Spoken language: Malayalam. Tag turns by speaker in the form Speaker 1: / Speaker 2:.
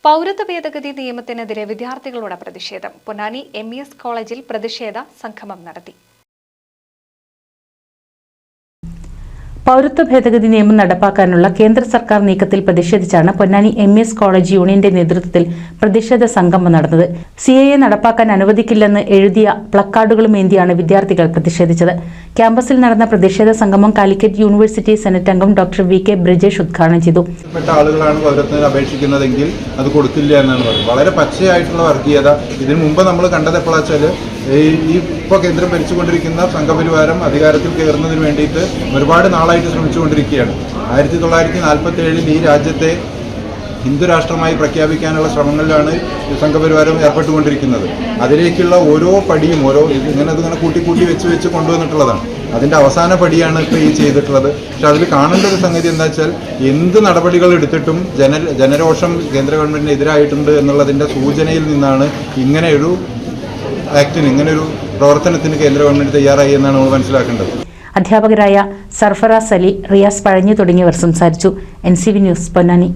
Speaker 1: പൗരത്വ ഭേദഗതി നിയമത്തിനെതിരെ വിദ്യാർത്ഥികളുടെ പ്രതിഷേധം. പൊന്നാനി MES കോളേജിൽ പ്രതിഷേധ സംഗമം നടത്തി.
Speaker 2: പൗരത്വ ഭേദഗതി നിയമം നടപ്പാക്കാനുള്ള കേന്ദ്ര സർക്കാർ നീക്കത്തിൽ പ്രതിഷേധിച്ചാണ് പൊന്നാനി MES കോളേജ് യൂണിയന്റെ നേതൃത്വത്തിൽ പ്രതിഷേധ സംഗമം നടന്നത്. CAA നടപ്പാക്കാൻ അനുവദിക്കില്ലെന്ന് എഴുതിയ പ്ലക്കാർഡുകളും ഏന്തിയാണ് വിദ്യാർത്ഥികൾ പ്രതിഷേധിച്ചത്. ക്യാമ്പസിൽ നടന്ന പ്രതിഷേധ സംഗമം കാലിക്കറ്റ് യൂണിവേഴ്സിറ്റി സെനറ്റ് അംഗം ഡോക്ടർ VK ബ്രിജേഷ് ഉദ്ഘാടനം ചെയ്തു.
Speaker 3: ആളുകളാണ് പൗരത്വത്തിന് അപേക്ഷിക്കുന്നതെങ്കിൽ അത് കൊടുക്കില്ല എന്നാണ് പറയുന്നത്. വളരെ പച്ചയായിട്ടുള്ള വർഗീയത. ഇതിനു മുമ്പ് നമ്മൾ കണ്ടത് എപ്പോഴാച്ചാൽ ഇപ്പോൾ കേന്ദ്രം ഭരിച്ചുകൊണ്ടിരിക്കുന്ന സംഘപരിവാരം അധികാരത്തിൽ കയറുന്നതിന് വേണ്ടിയിട്ട് ഒരുപാട് നാളായിട്ട് ശ്രമിച്ചുകൊണ്ടിരിക്കുകയാണ്. 1947 ഈ രാജ്യത്തെ ഹിന്ദു രാഷ്ട്രമായി പ്രഖ്യാപിക്കാനുള്ള ശ്രമങ്ങളിലാണ് സംഘപരിവാരം ഏർപ്പെട്ടുകൊണ്ടിരിക്കുന്നത്. അതിലേക്കുള്ള ഓരോ പടിയും ഇതിങ്ങനെ കൂട്ടി വെച്ച് കൊണ്ടുവന്നിട്ടുള്ളതാണ്. അതിൻ്റെ അവസാന പടിയാണ് ഇപ്പോൾ ഈ ചെയ്തിട്ടുള്ളത്. പക്ഷെ അതിൽ കാണേണ്ട ഒരു സംഗതി എന്താ വെച്ചാൽ എന്ത് നടപടികൾ എടുത്തിട്ടും ജനരോഷം കേന്ദ്ര ഗവൺമെൻറ്റിന് എതിരായിട്ടുണ്ട് എന്നുള്ളതിൻ്റെ സൂചനയിൽ നിന്നാണ് ഇങ്ങനെയൊരു ഇങ്ങനെയൊരു പ്രവർത്തനത്തിന് കേന്ദ്ര ഗവൺമെന്റ് തയ്യാറായി എന്നാണ് നമ്മൾ മനസ്സിലാക്കേണ്ടത്.
Speaker 2: അധ്യാപകരായ സർഫറാസ് അലി, റിയാസ് പഴഞ്ഞു തുടങ്ങിയവർ സംസാരിച്ചു. NCV news Ponnani.